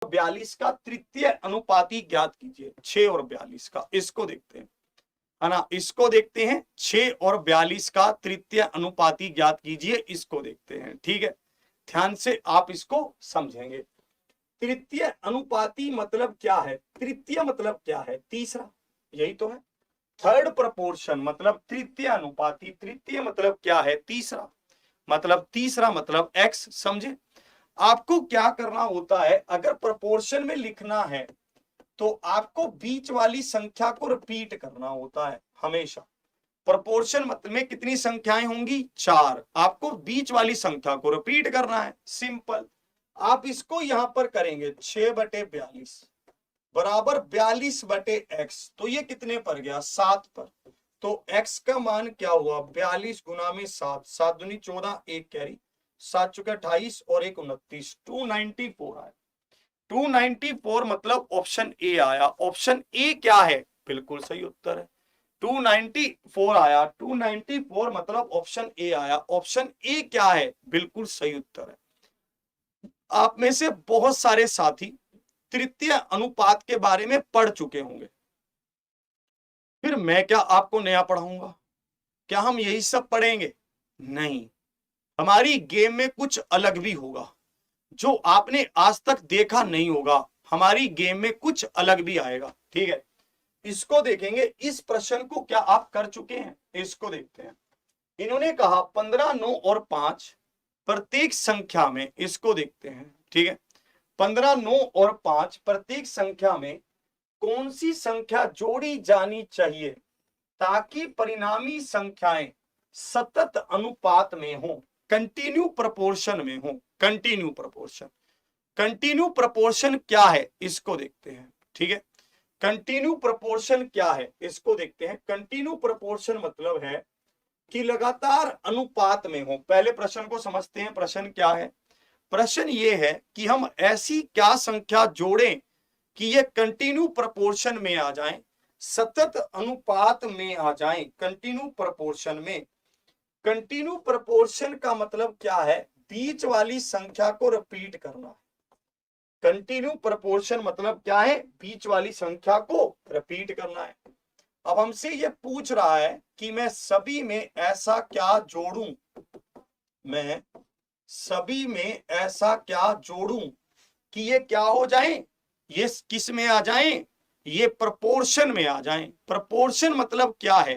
42 का तृतीय अनुपाती ज्ञात कीजिए। 6 और 42 का, इसको देखते हैं, है ना, इसको देखते हैं। 6 और 42 का तृतीय अनुपाती ज्ञात कीजिए, इसको देखते हैं। ठीक है, ध्यान से आप इसको समझेंगे। तृतीय अनुपाती मतलब क्या है? तृतीय मतलब क्या है? तीसरा, यही तो है। थर्ड प्रपोर्शन मतलब तृतीय अनुपाती, तृतीय मतलब क्या है? तीसरा, मतलब तीसरा मतलब x। समझे? आपको क्या करना होता है, अगर प्रोपोर्शन में लिखना है तो आपको बीच वाली संख्या को रिपीट करना होता है हमेशा। प्रोपोर्शन मतलब में कितनी संख्याएं होंगी? 4। आपको बीच वाली संख्या को रिपीट करना है, सिंपल। आप इसको यहां पर करेंगे 6/42 बराबर 42/x, तो ये कितने पर गया? 7 पर। तो x का मान क्या हुआ? 42 गुना में 7, 7 दूनी 14, एक कैरी, 7 चुके 28 और 1 29, 294 आया। 294 मतलब ऑप्शन ए आया। ऑप्शन ए क्या है? बिल्कुल सही उत्तर है, 294 आया। 294 मतलब ऑप्शन ए आया। ऑप्शन ए क्या है? बिल्कुल सही उत्तर है। आप में से बहुत सारे साथी तृतीय अनुपात के बारे में पढ़ चुके होंगे, फिर मैं क्या आपको नया पढ़ाऊंगा? क्या हम यही सब पढ़ेंगे? नहीं, हमारी गेम में कुछ अलग भी होगा जो आपने आज तक देखा नहीं होगा। हमारी गेम में कुछ अलग भी आएगा। ठीक है, इसको देखेंगे। इस प्रश्न को क्या आप कर चुके हैं? इसको देखते हैं। इन्होंने कहा 15, 9 और 5 प्रत्येक संख्या में, इसको देखते हैं। ठीक है, 15, 9 और 5 प्रत्येक संख्या में कौन सी संख्या जोड़ी जानी चाहिए ताकि परिणामी संख्याएं सतत अनुपात में हो, कंटिन्यू प्रोपोर्शन में हो। कंटिन्यू प्रोपोर्शन, कंटिन्यू प्रोपोर्शन क्या है? इसको देखते हैं। ठीक है, कंटिन्यू प्रोपोर्शन क्या है? इसको देखते हैं। कंटिन्यू प्रोपोर्शन मतलब है कि लगातार अनुपात में हो। पहले प्रश्न को समझते हैं। प्रश्न क्या है? प्रश्न ये है कि हम ऐसी क्या संख्या जोड़ें कि ये कंटिन्यू प्रोपोर्शन में आ जाएं, सतत अनुपात में आ जाएं। कंटिन्यू प्रोपोर्शन में, कंटिन्यू प्रोपोर्शन का मतलब क्या है? बीच वाली संख्या को रिपीट करना। कंटिन्यू प्रोपोर्शन मतलब क्या है? बीच वाली संख्या को रिपीट करना है। अब हमसे ये पूछ रहा है कि मैं सभी में ऐसा क्या जोड़ूं, मैं सभी में ऐसा क्या जोड़ूं कि ये क्या हो जाए? ये किस में आ जाएं? ये प्रोपोर्शन में आ जाएं। प्रोपोर्शन मतलब क्या है?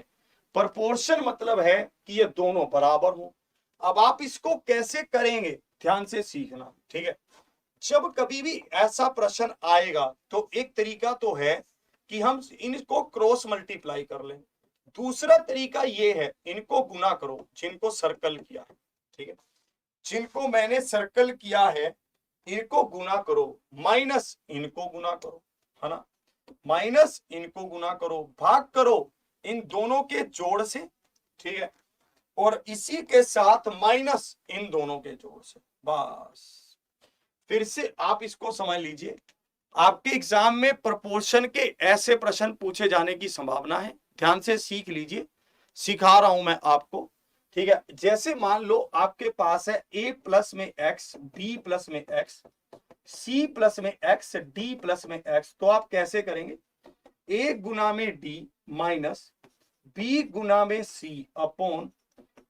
प्रोपोर्शन मतलब है कि ये दोनों बराबर हो। अब आप इसको कैसे करेंगे, ध्यान से सीखना। ठीक है, जब कभी भी ऐसा प्रश्न आएगा तो एक तरीका तो है कि हम इनको क्रॉस मल्टीप्लाई कर लें। दूसरा तरीका ये है, इनको गुना करो, जिनको सर्कल किया है। ठीक है, जिनको मैंने सर्कल किया है इनको गुना करो, माइनस इनको गुना करो, है ना, माइनस इनको गुना करो, भाग करो इन दोनों के जोड़ से। ठीक है, और इसी के साथ माइनस इन दोनों के जोड़ से। बस, फिर से आप इसको समझ लीजिए। आपके एग्जाम में प्रोपोर्शन के ऐसे प्रश्न पूछे जाने की संभावना है। ध्यान से सीख लीजिए, सिखा रहा हूं मैं आपको। ठीक है, जैसे मान लो आपके पास है a प्लस में x, b प्लस में x, c प्लस में x, d प्लस में x, तो आप कैसे करेंगे? a गुना में d माइनस b गुना में c upon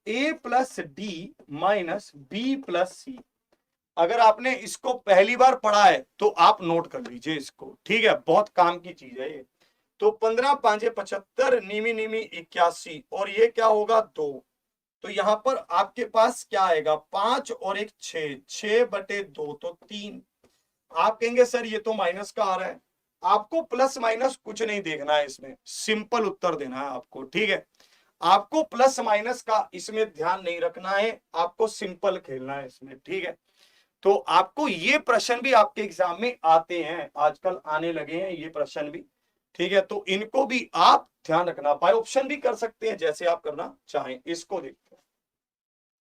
a plus d minus b plus c। अगर आपने इसको पहली बार पढ़ा है तो आप नोट कर लीजिए इसको। ठीक है, बहुत काम की चीज है ये। तो 15 5 75, नीमी नीमी 81, और ये क्या होगा? 2। तो यहां पर आपके पास क्या आएगा? 5 और 1 6, 6/2 तो 3। आप कहेंगे सर ये तो माइनस का आ रहा है। आपको प्लस माइनस कुछ नहीं देखना है इसमें, सिंपल उत्तर देना है आपको। ठीक है, आपको प्लस माइनस का इसमें ध्यान नहीं रखना है, आपको सिंपल खेलना है इसमें। ठीक है, तो आपको ये प्रश्न भी आपके एग्जाम में आते हैं, आजकल आने लगे हैं ये प्रश्न भी। ठीक है, तो इनको भी आप ध्यान रखना। बाय ऑप्शन भी कर सकते हैं, जैसे आप करना चाहें। इसको देखते हैं।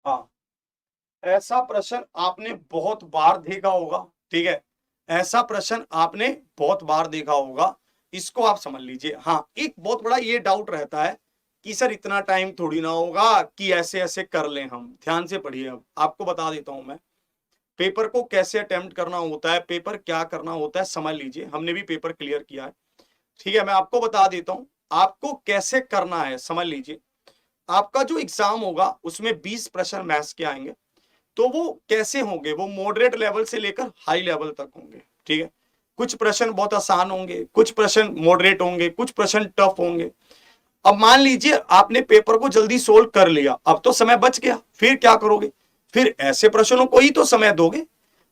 हाँ, ऐसा प्रश्न आपने बहुत बार देखा होगा। ठीक है, ऐसा प्रश्न आपने बहुत बार देखा होगा, इसको आप समझ लीजिए। हाँ, एक बहुत बड़ा ये डाउट रहता है कि सर इतना टाइम थोड़ी ना होगा कि ऐसे ऐसे कर लें हम। ध्यान से पढ़िए, अब आपको बता देता हूं मैं। पेपर को कैसे अटेम्प्ट करना होता है, पेपर क्या करना होता है, समझ लीजिए। हमने भी पेपर क्लियर किया है, ठीक है। मैं आपको बता देता हूं आपको कैसे करना है, समझ लीजिए। आपका जो एग्जाम होगा उसमें 20 प्रश्न मैथ्स के आएंगे। तो वो कैसे होंगे, वो मॉडरेट लेवल से लेकर हाई लेवल तक होंगे, ठीक है। कुछ प्रश्न बहुत आसान होंगे, कुछ प्रश्न मॉडरेट होंगे, कुछ प्रश्न टफ होंगे। अब मान लीजिए आपने पेपर को जल्दी सोल्व कर लिया, अब तो समय बच गया, फिर क्या करोगे, फिर ऐसे प्रश्नों को ही तो समय दोगे।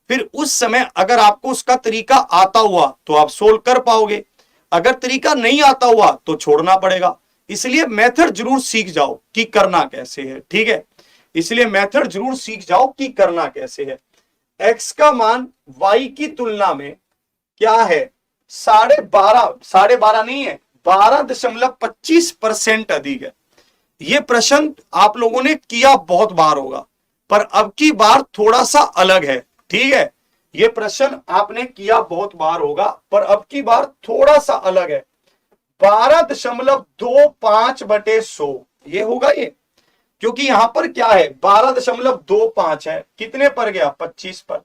फिर उस समय अगर आपको उसका तरीका आता हुआ तो आप सोल्व कर पाओगे, अगर तरीका नहीं आता हुआ तो छोड़ना पड़ेगा। इसलिए मेथड जरूर सीख जाओ कि करना कैसे है, ठीक है। इसलिए मेथड जरूर सीख जाओ कि करना कैसे है। x का मान y की तुलना में क्या है, 12.5 नहीं है, 12.25% अधिक है। ये प्रश्न आप लोगों ने किया बहुत बार होगा, पर अब की बार थोड़ा सा अलग है, ठीक है। ये प्रश्न आपने किया बहुत बार होगा, पर अब की बार थोड़ा सा अलग है। 12.25/100 ये होगा ये, क्योंकि यहां पर क्या है 12.25 है, कितने पर गया 25 पर।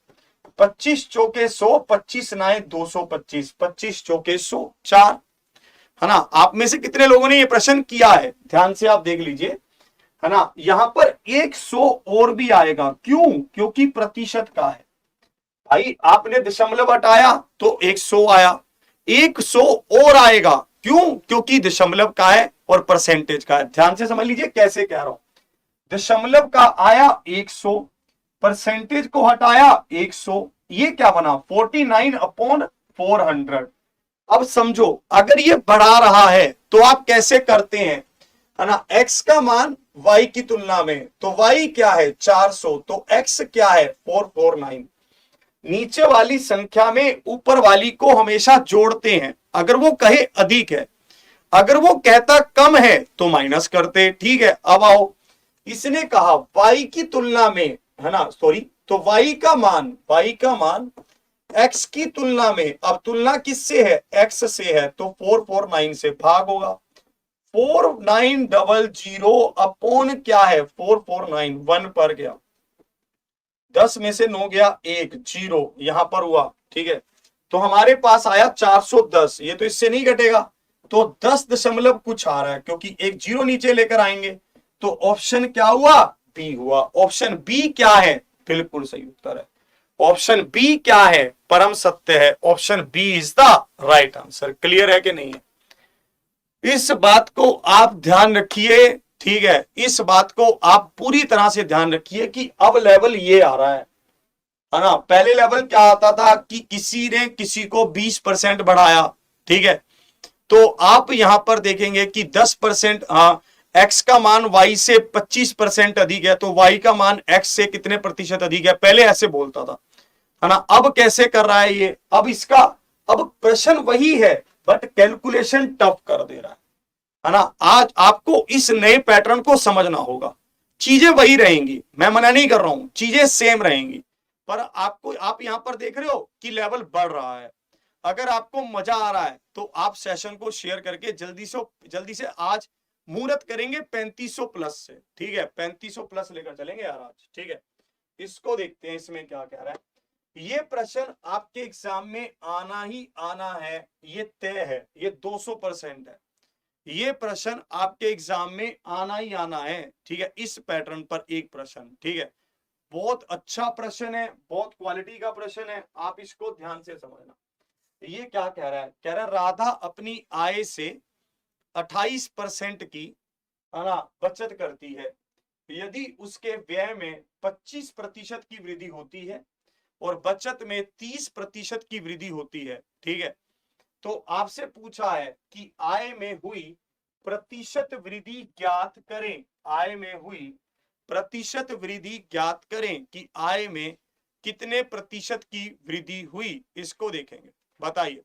25 चौके 100, 25 9 225, 25 चौके 100 4, है ना। आप में से कितने लोगों ने ये प्रश्न किया है, ध्यान से आप देख लीजिए, है ना। यहां पर 100 और भी आएगा, क्यों, क्योंकि प्रतिशत का है भाई। आपने दशमलव हटाया तो 100 आया, 100 और आएगा, क्यों, क्योंकि दशमलव का है और परसेंटेज का है। ध्यान से समझ लीजिए कैसे कह रहा हूं। दशमलव का आया 100, परसेंटेज को हटाया 100, ये क्या बना 49/400। अब समझो अगर ये बढ़ा रहा है तो आप कैसे करते हैं, है ना। x का मान y की तुलना में, तो y क्या है 400, तो x क्या है 449। नीचे वाली संख्या में ऊपर वाली को हमेशा जोड़ते हैं, अगर वो कहे अधिक है, अगर वो कहता कम है तो माइनस करते, ठीक है। अब आओ, इसने कहा y की तुलना में, है ना, सॉरी, तो y का मान x की तुलना में, अब तुलना किससे है, x से है, तो 449 से भाग होगा। 4900 अपॉन क्या है 449, 1 पर गया, 10 में से 9 गया 1, 0 यहां पर हुआ, ठीक है। तो हमारे पास आया 410, ये तो इससे नहीं घटेगा, तो 10 दशमलव कुछ आ रहा है, क्योंकि एक 0 नीचे लेकर आएंगे। तो ऑप्शन क्या हुआ, बी हुआ। ऑप्शन बी क्या है, बिल्कुल सही उत्तर है। ऑप्शन बी क्या है, परम सत्य है। Option B is the right answer. Clear है कि नहीं है, इस बात को आप ध्यान रखिए, ठीक है। इस बात को आप पूरी तरह से ध्यान रखिए कि अब लेवल ये आ रहा है ना। पहले लेवल क्या आता था कि किसी ने किसी को 20% बढ़ाया, ठीक है। तो आप यहां पर देखेंगे कि 10%, x का मान y से 25% अधिक है, तो y का मान x से कितने प्रतिशत अधिक है, पहले ऐसे बोलता था, है ना। अब कैसे कर रहा है ये, अब इसका, अब प्रश्न वही है बट कैलकुलेशन टफ कर दे रहा है ना। आज आपको इस नए पैटर्न को समझना होगा। चीजें वही रहेंगी, मैं मना नहीं कर रहा हूं, चीजें सेम रहेंगी, पर आपको, आप यहां पर देख रहे हो कि लेवल बढ़ रहा है। अगर आपको मजा आ रहा है तो आप सेशन को शेयर करके जल्दी से आज मुहूर्त करेंगे 3500 प्लस से, ठीक है। 3500 प्लस लेकर चलेंगे यार आज, ठीक है। इसको देखते हैं इसमें क्या कह रहा है। ये प्रश्न आपके एग्जाम में आना ही आना है, ये तय है, ये 200% है। ये प्रश्न आपके एग्जाम में आना ही आना है, ठीक है। इस पैटर्न पर एक प्रश्न, ठीक है। बहुत अच्छा प्रश्न है, बहुत क्वालिटी का प्रश्न है, आप इसको ध्यान से समझना। ये क्या कह रहा है, कह रहा है राधा अपनी आय से 28% की, है ना, बचत करती है। यदि उसके व्यय में 25% की वृद्धि होती है और बचत में 30% की वृद्धि होती है, ठीक है। तो आपसे पूछा है कि आय में हुई प्रतिशत वृद्धि ज्ञात करें, आय में हुई प्रतिशत वृद्धि ज्ञात करें कि आय में कितने प्रतिशत की वृद्धि हुई, इसको देखेंगे, बताइए,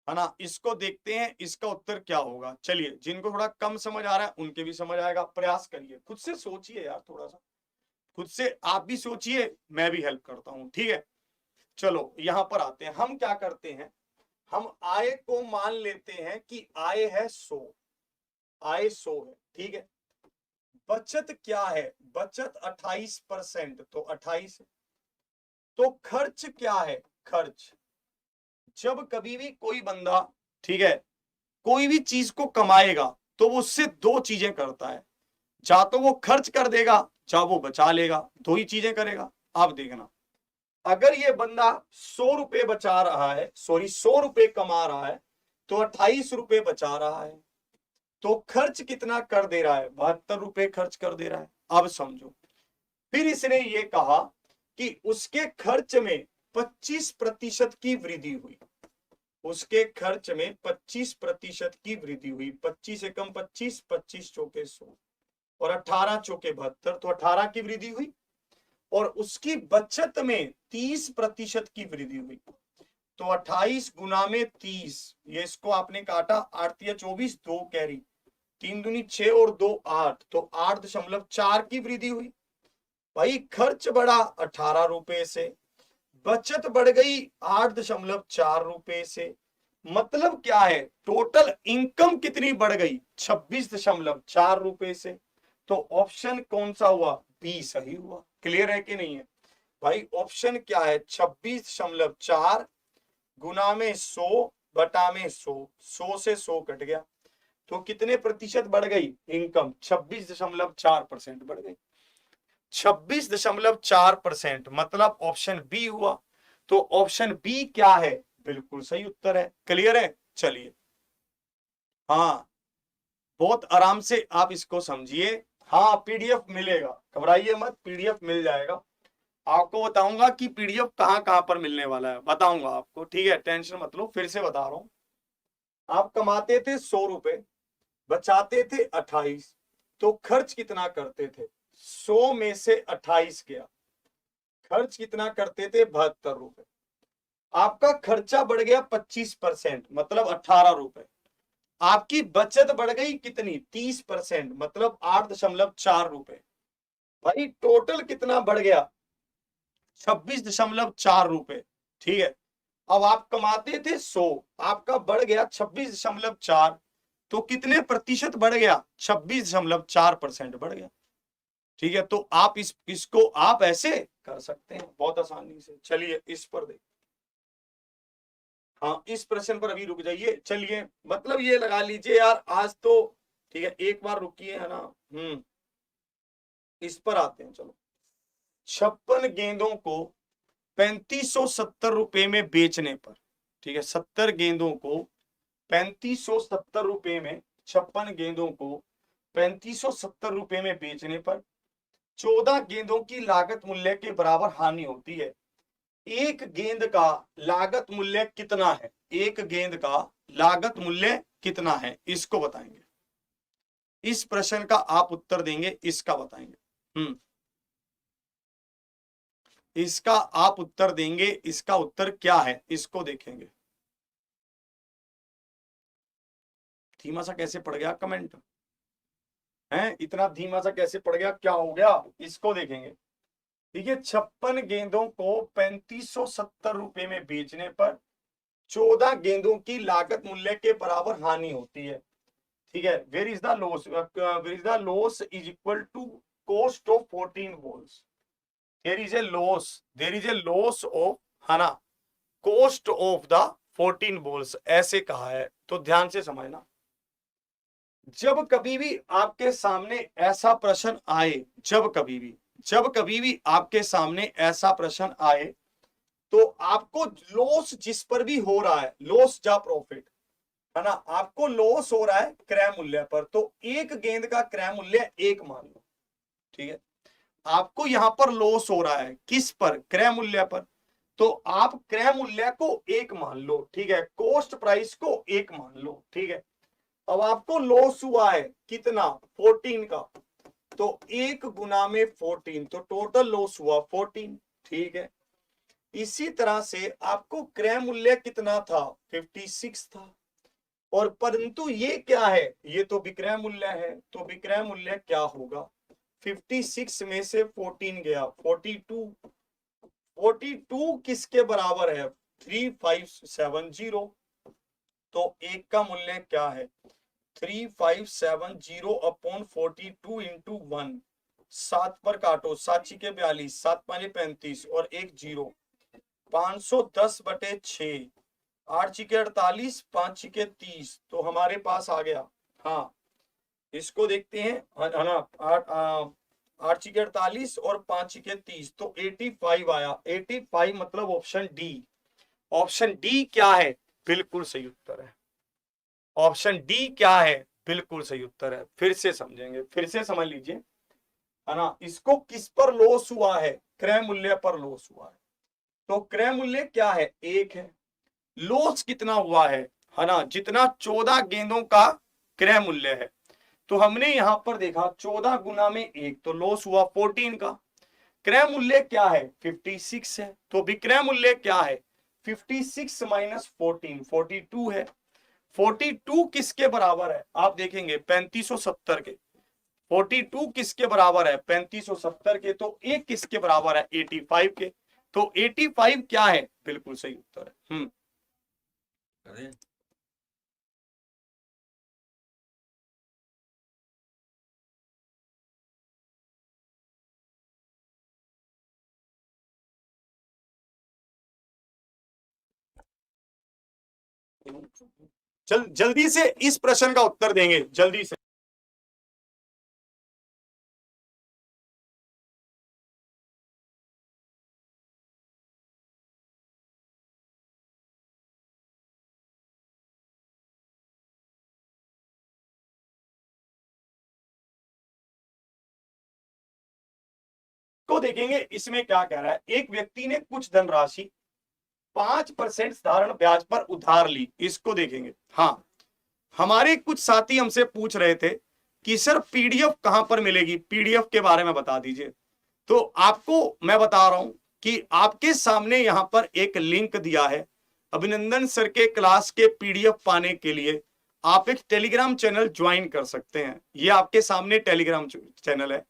है ना। इसको देखते हैं इसका उत्तर क्या होगा। चलिए, जिनको थोड़ा कम समझ आ रहा है उनके भी समझ आएगा, प्रयास करिए, खुद से सोचिए यार, थोड़ा सा खुद से आप भी सोचिए, मैं भी हेल्प करता हूं, ठीक है। चलो यहां पर आते हैं, हम क्या करते हैं, हम आय को मान लेते हैं कि आय है 100, आय 100 है, ठीक है। बचत क्या है, बचत 28%, तो 28। तो खर्च क्या है, खर्च, जब कभी भी कोई बंदा, ठीक है, कोई भी चीज को कमाएगा तो वो उससे दो चीजें करता है, या तो वो खर्च कर देगा या वो बचा लेगा, दो ही चीजें करेगा। आप देखना, अगर ये बंदा 100 रुपए बचा रहा है, सॉरी 100 रुपए कमा रहा है, तो 28 रुपए बचा रहा है, तो खर्च कितना कर दे रहा है, 72 रुपए खर्च कर दे रहा है। अब समझो, फिर इसने ये कहा कि उसके खर्च में 25% की वृद्धि हुई, उसके खर्च में 25% की वृद्धि हुई। 25 एकम 25, 25 चौके 100 और 18 चौके 72, तो 18 की वृद्धि हुई। और उसकी बचत में 30% की वृद्धि हुई, तो 28 गुना में 30, ये इसको आपने काटा, 8 या 24, 2 कैरी, 3 दूनी 6 और 2 8, तो 8.4 की वृद्धि हुई। भाई खर्च बढ़ा 18 रुपए से, बचत बढ़ गई 8.4 रुपए से, मतलब क्या है, टोटल इनकम कितनी बढ़ गई, 26.4 रुपए से। तो ऑप्शन कौन सा हुआ, बी सही हुआ। क्लियर है कि नहीं है भाई, ऑप्शन क्या है, 26.4 गुना में 100 बटा में 100, 100 से 100 कट गया, तो कितने प्रतिशत बढ़ गई इनकम, 26.4% बढ़ गई। 26.4%, मतलब ऑप्शन बी हुआ। तो ऑप्शन बी क्या है, बिल्कुल सही उत्तर है। क्लियर है, चलिए, हाँ, बहुत आराम से आप इसको समझिए। हाँ, पीडीएफ मिलेगा, घबराइए मत, पीडीएफ मिल जाएगा। आपको बताऊंगा कि पीडीएफ कहाँ कहाँ पर मिलने वाला है, बताऊंगा आपको, ठीक है, टेंशन मत लो। फिर से बता रहा हूं, आप कमाते थे 100 रुपए, बचाते थे 28, तो खर्च कितना करते थे, 100 में से 28 गया, खर्च कितना करते थे, 72 रुपए। आपका खर्चा बढ़ गया 25%, मतलब 18 रुपए। आपकी बचत बढ़ गई कितनी, 30%, मतलब 8.4 रुपए। भाई टोटल कितना बढ़ गया, 26.4 रुपए। ठीक है, अब आप कमाते थे 100, आपका बढ़ गया 26.4, तो कितने प्रतिशत बढ़ गया, 26.4% बढ़ गया। ठीक है, तो आप इसको आप ऐसे कर सकते हैं बहुत आसानी से। चलिए इस पर देख, हाँ, इस प्रश्न पर अभी रुक जाइए। चलिए, मतलब ये लगा लीजिए यार, आज तो ठीक है, एक बार रुकिए, है ना। इस पर आते हैं, चलो। 56 गेंदों को 3570 रुपए में बेचने पर, ठीक है, 70 गेंदों को 3570 रुपए में, 56 गेंदों को 3570 रुपए में बेचने पर 14 गेंदों की लागत मूल्य के बराबर हानि होती है। एक गेंद का लागत मूल्य कितना है, एक गेंद का लागत मूल्य कितना है, इसको बताएंगे। इस प्रश्न का आप उत्तर देंगे, इसका बताएंगे। इसका आप उत्तर देंगे, इसका उत्तर क्या है, इसको देखेंगे। धीमा सा कैसे पड़ गया कमेंट है, इतना धीमा सा कैसे पड़ गया, क्या हो गया, इसको देखेंगे। ठीक है, 56 गेंदों को 3570 रुपए में बेचने पर 14 गेंदों की लागत मूल्य के बराबर हानि होती है। ठीक है, where is the loss, where is the loss is equal to cost of 14 balls. There is a loss, there is a loss of, है ना, कॉस्ट ऑफ द 14 बॉल्स, ऐसे कहा है। तो ध्यान से समझना, जब कभी भी आपके सामने ऐसा प्रश्न आए, जब कभी भी आपके सामने ऐसा प्रश्न आए, तो आपको लॉस जिस पर भी हो रहा है, लॉस या प्रॉफिट, है ना, आपको लॉस हो रहा है क्रय मूल्य पर, तो एक गेंद का क्रय मूल्य 1 मान लो। ठीक है, आपको यहां पर लॉस हो रहा है किस पर, क्रय मूल्य पर, तो आप क्रय मूल्य को 1 मान लो। ठीक है, कॉस्ट प्राइस को 1 मान लो। ठीक है, अब आपको लॉस हुआ है कितना, 14 का, तो 1 गुना में 14, तो टोटल लॉस हुआ 14। ठीक है, इसी तरह से आपको क्रय मूल्य कितना था, 56 था, और परंतु ये क्या है, ये तो विक्रय मूल्य है, तो विक्रय मूल्य क्या होगा, 56 में से 14 गया, 42, 42 किसके बराबर है, 3570। तो एक का मूल्य क्या है, 3570/42 इंटू 1, 7 पर काटो, 7 छिके 42, 7 पाँचे 35 और 1 0, 510/6, 8 छिके 48, 5 छिके 30, तो हमारे पास आ गया। हाँ, इसको देखते हैं, है ना, 8 छिके 48 और 5 छिके 30, तो 85 आया। 85 मतलब ऑप्शन डी। ऑप्शन डी क्या है? बिल्कुल सही उत्तर है। ऑप्शन डी क्या है? बिल्कुल सही उत्तर है। फिर से समझेंगे, फिर से समझ लीजिए, है ना। इसको किस पर लॉस हुआ है? क्रय मूल्य पर लॉस हुआ है। तो क्रय मूल्य क्या है? 1 है। लॉस कितना हुआ है ना, जितना 14 गेंदों का क्रय मूल्य है। तो हमने यहां पर देखा 14 गुना में 1, तो लॉस हुआ 14 का। क्रय मूल्य क्या है? 56 है। तो विक्रय मूल्य क्या है? 56 माइनस 14, 42 है। 42 किसके बराबर है? आप देखेंगे 3570 के। 42 किसके बराबर है? 3570 के। तो एक किसके बराबर है? 85 के। तो 85 क्या है? बिल्कुल सही उत्तर है। जल्दी से इस प्रश्न का उत्तर देंगे, जल्दी से। को देखेंगे इसमें क्या कह रहा है। एक व्यक्ति ने कुछ धनराशि 5% साधारण ब्याज पर उधार ली। इसको देखेंगे। हाँ, हमारे कुछ साथी हमसे पूछ रहे थे कि सर पीडीएफ कहां पर मिलेगी, पीडीएफ के बारे में बता दीजिए। तो आपको मैं बता रहा हूं कि आपके सामने यहां पर एक लिंक दिया है। अभिनंदन सर के क्लास के पीडीएफ पाने के लिए आप एक टेलीग्राम चैनल ज्वाइन कर सकते हैं। ये आपके सामने टेलीग्राम चैनल है,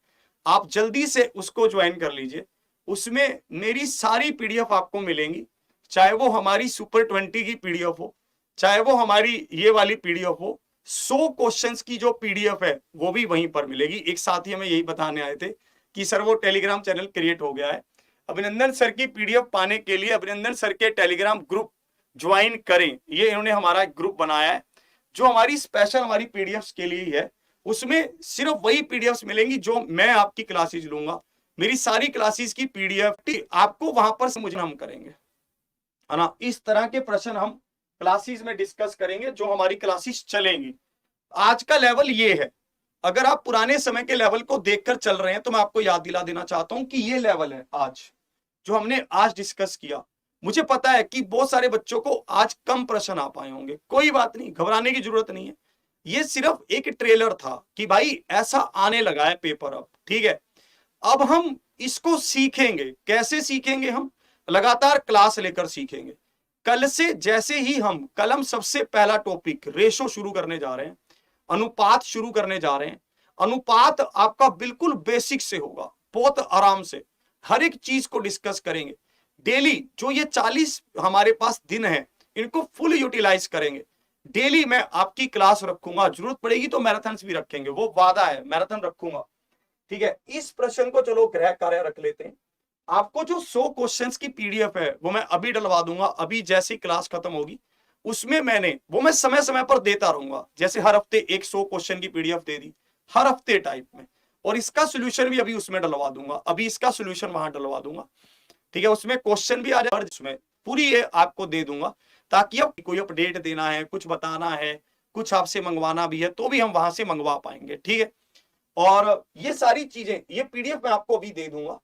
आप जल्दी से उसको ज्वाइन कर लीजिए। उसमें मेरी सारी पीडीएफ आपको मिलेंगी, चाहे वो हमारी सुपर 20 की पीडीएफ हो, चाहे वो हमारी ये वाली पीडीएफ हो। 100 क्वेश्चंस की जो पीडीएफ है वो भी वहीं पर मिलेगी। एक साथी हमें यही बताने आए थे कि सर वो टेलीग्राम चैनल क्रिएट हो गया है। अभिनंदन सर की पीडीएफ पाने के लिए अभिनंदन सर के टेलीग्राम ग्रुप ज्वाइन करें। ये इन्होंने हमारा ग्रुप बनाया है जो हमारी स्पेशल हमारी पीडीएफ के लिए ही है। उसमें सिर्फ वही पीडीएफ मिलेंगी जो मैं आपकी क्लासेज लूंगा। मेरी सारी क्लासेस की पीडीएफ आपको वहां पर से मुझे हम करेंगे, है ना। इस तरह के प्रश्न हम क्लासेस में डिस्कस करेंगे जो हमारी क्लासेस चलेंगी। आज का लेवल ये है। अगर आप पुराने समय के लेवल को देखकर चल रहे हैं तो मैं आपको याद दिला देना चाहता हूं कि ये लेवल है आज जो हमने आज डिस्कस किया। मुझे पता है कि बहुत सारे बच्चों को आज कम प्रश्न आ पाए होंगे, कोई बात नहीं, घबराने की जरूरत नहीं है। ये सिर्फ एक ट्रेलर था कि भाई ऐसा आने लगा है पेपर अब, ठीक है। अब हम इसको सीखेंगे। कैसे सीखेंगे? हम लगातार क्लास लेकर सीखेंगे। कल से जैसे ही हम कलम सबसे पहला टॉपिक रेशो शुरू करने जा रहे हैं, अनुपात शुरू करने जा रहे हैं। अनुपात आपका बिल्कुल बेसिक से होगा, बहुत आराम से हर एक चीज को डिस्कस करेंगे। डेली जो ये 40 हमारे पास दिन है इनको फुल यूटिलाइज करेंगे। डेली मैं आपकी क्लास रखूंगा, जरूरत पड़ेगी तो मैराथन भी रखेंगे, वो वादा है, मैराथन रखूंगा, ठीक है। इस प्रश्न को चलो गृह कार्य रख लेते हैं। आपको जो 100 क्वेश्चंस की पीडीएफ है वो मैं अभी डलवा दूंगा। अभी जैसी क्लास खत्म होगी उसमें मैं समय समय पर देता रहूंगा। जैसे हर हफ्ते एक 100 क्वेश्चन की पीडीएफ दे दी, हर हफ्ते टाइप में, और इसका सोल्यूशन भी अभी उसमें डलवा दूंगा। अभी इसका सोल्यूशन वहां डलवा दूंगा, ठीक है। उसमें क्वेश्चन भी आ जाए, उसमें पूरी ये आपको दे दूंगा, ताकि अब कोई अपडेट देना है, कुछ बताना है, कुछ आपसे मंगवाना भी है तो भी हम वहां से मंगवा पाएंगे, ठीक है। और ये सारी चीजें, ये पीडीएफ मैं आपको अभी दे दूंगा।